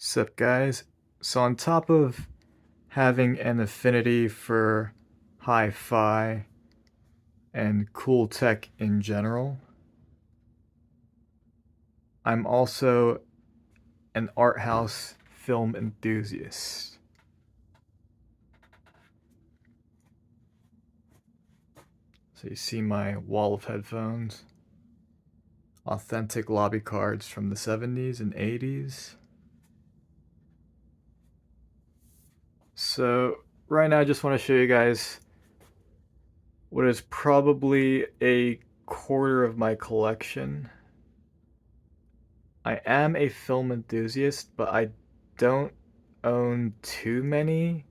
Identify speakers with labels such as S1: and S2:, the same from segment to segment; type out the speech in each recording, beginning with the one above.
S1: Sup guys? So on top of having an affinity for hi-fi and cool tech in general, I'm also an art house film enthusiast. So you see my wall of headphones, authentic lobby cards from the 70s and 80s. So right now I just want to show you guys what is probably a quarter of my collection. I am a film enthusiast, but I don't own too many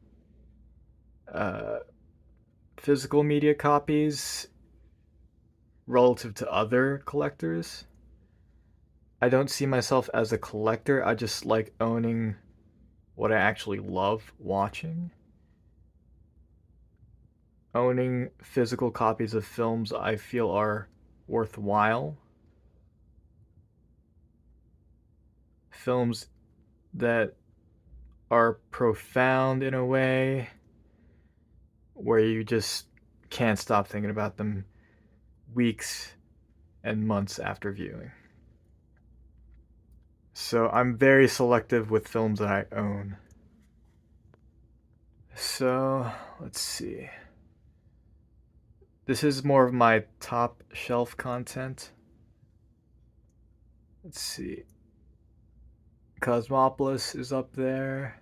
S1: uh, physical media copies relative to other collectors. I don't see myself as a collector. I just like owning what I actually love watching. Owning physical copies of films I feel are worthwhile. Films that are profound in a way where you just can't stop thinking about them weeks and months after viewing. So I'm very selective with films that I own. So let's see. This is more of my top shelf content. Let's see. Cosmopolis is up there.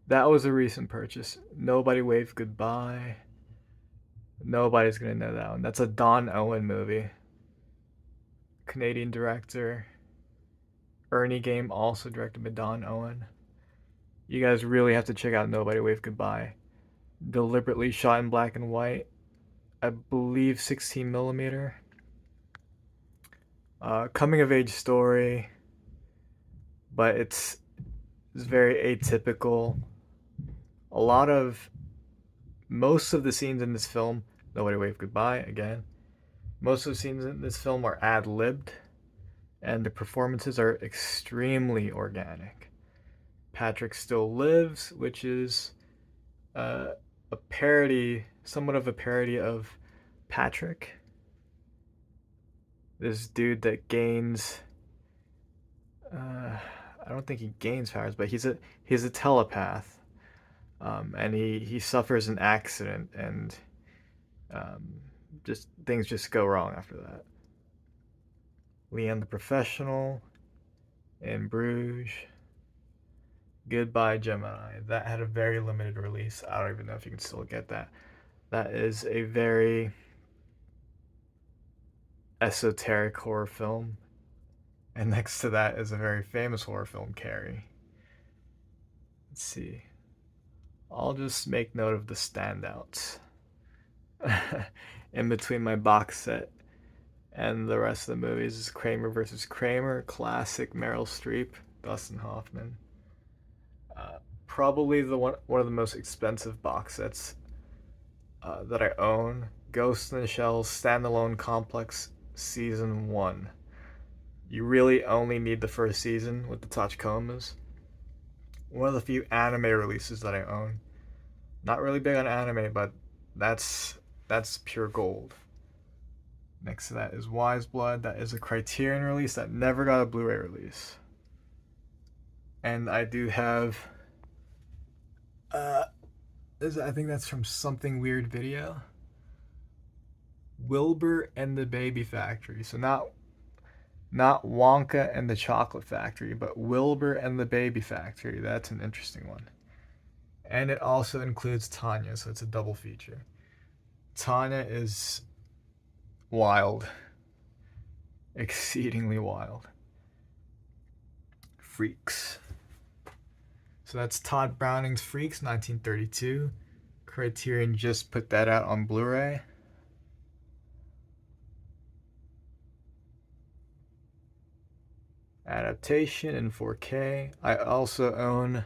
S1: That was a recent purchase. Nobody Waved Goodbye. Nobody's gonna know that one. That's a Don Owen movie. Canadian director. Ernie Game, also directed by Don Owen. You guys really have to check out Nobody Waved Goodbye. Deliberately shot in black and white. I believe 16 millimeter. Coming of age story, but it's very atypical. A lot of most of the scenes in this film, Nobody Wave Goodbye again. Most of the scenes in this film are ad-libbed, and the performances are extremely organic. Patrick still lives, which is a parody, somewhat of a parody of Patrick, this dude that gains. I don't think he gains powers, but he's a telepath, and he suffers an accident, and um, just things just go wrong after that. Leanne the Professional, in Bruges. Goodbye Gemini. That had a very limited release. I don't even know if you can still get that. That is a very esoteric horror film. And next to that is a very famous horror film, Carrie. Let's see. I'll just make note of the standouts. In between my box set and the rest of the movies is Kramer versus Kramer, classic Meryl Streep, Dustin Hoffman. Probably one of the most expensive box sets that I own. Ghost in the Shell Standalone Complex Season 1. You really only need the first season with the Tachikomas. One of the few anime releases that I own. Not really big on anime, but that's pure gold. Next to that is Wise Blood. That is a Criterion release that never got a Blu-ray release. And I do have I think that's from Something Weird Video. Wilbur and the Baby Factory. So not Wonka and the Chocolate Factory, but Wilbur and the Baby Factory. That's an interesting one. And it also includes Tanya, so it's a double feature. Tanya is wild. Exceedingly wild. Freaks. So that's Todd Browning's Freaks, 1932. Criterion just put that out on Blu-ray. Adaptation in 4K. I also own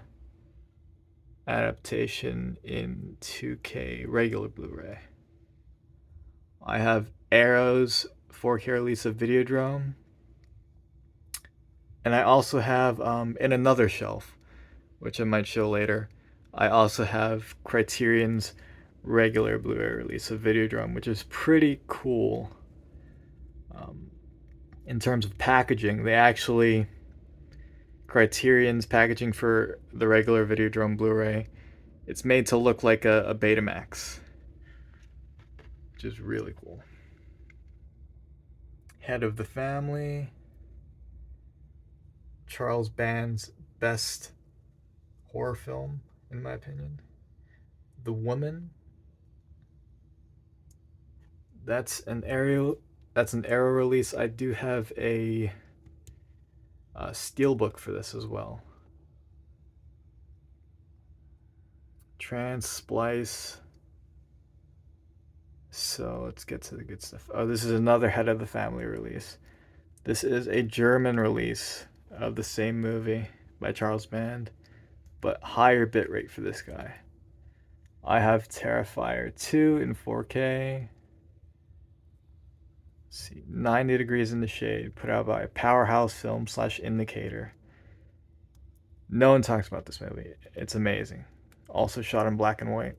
S1: adaptation in 2K regular Blu-ray. I have Arrow's 4K release of Videodrome. And I also have, in another shelf, which I might show later, I also have Criterion's regular Blu-ray release of Videodrome, which is pretty cool. In terms of packaging, they actually, Criterion's packaging for the regular Videodrome Blu-ray, it's made to look like a Betamax, which is really cool. Head of the Family, Charles Band's best horror film, in my opinion. The Woman. That's an Arrow release. I do have a steelbook for this as well. Transplice. So let's get to the good stuff. Oh, this is another Head of the Family release. This is a German release of the same movie by Charles Band, but higher bitrate for this guy. I have Terrifier 2 in 4K. Let's see, 90 Degrees in the Shade, put out by Powerhouse Film / Indicator. No one talks about this movie. It's amazing. Also shot in black and white.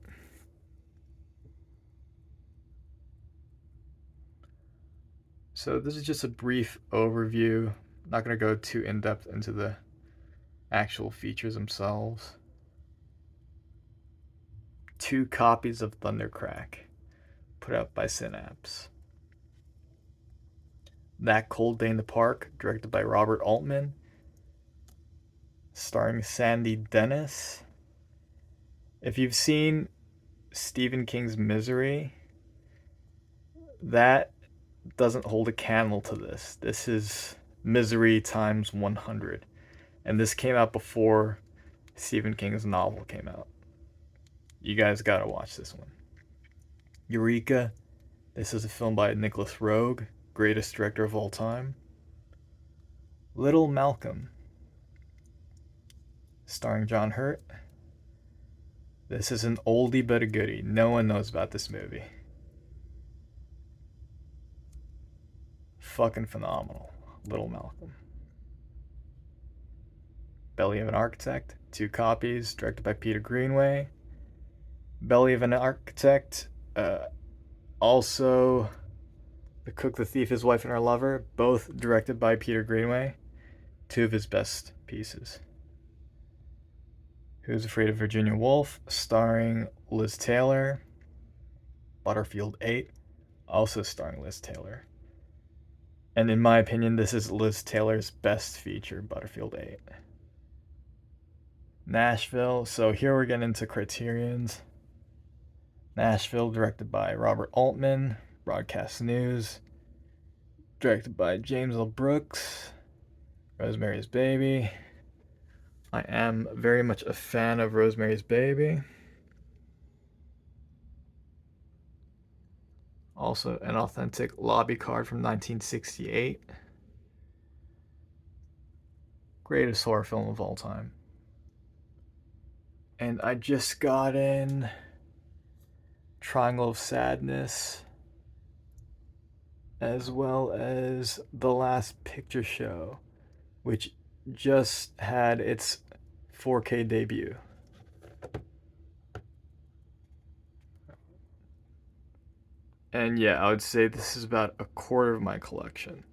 S1: So this is just a brief overview. I'm not going to go too in-depth into the actual features themselves. 2 copies of Thundercrack, put out by Synapse. That Cold Day in the Park, directed by Robert Altman, starring Sandy Dennis. If you've seen Stephen King's Misery, that doesn't hold a candle to this. This is Misery times 100. And this came out before Stephen King's novel came out. You guys gotta watch this one. Eureka. This is a film by Nicholas Roeg, greatest director of all time. Little Malcolm, starring John Hurt. This is an oldie but a goodie. No one knows about this movie. Fucking phenomenal. Little Malcolm. Belly of an Architect, 2 copies, directed by Peter Greenaway. Belly of an Architect, also The Cook, the Thief, His Wife, and Her Lover, both directed by Peter Greenaway. 2 of his best pieces. Who's Afraid of Virginia Woolf, starring Liz Taylor. Butterfield 8, also starring Liz Taylor. And in my opinion, this is Liz Taylor's best feature, Butterfield 8. Nashville. So here we're getting into Criterion's. Nashville, directed by Robert Altman. Broadcast News, directed by James L. Brooks. Rosemary's Baby. I am very much a fan of Rosemary's Baby. Also an authentic lobby card from 1968. Greatest horror film of all time. And I just got in Triangle of Sadness, as well as The Last Picture Show, which just had its 4K debut. And yeah, I would say this is about a quarter of my collection.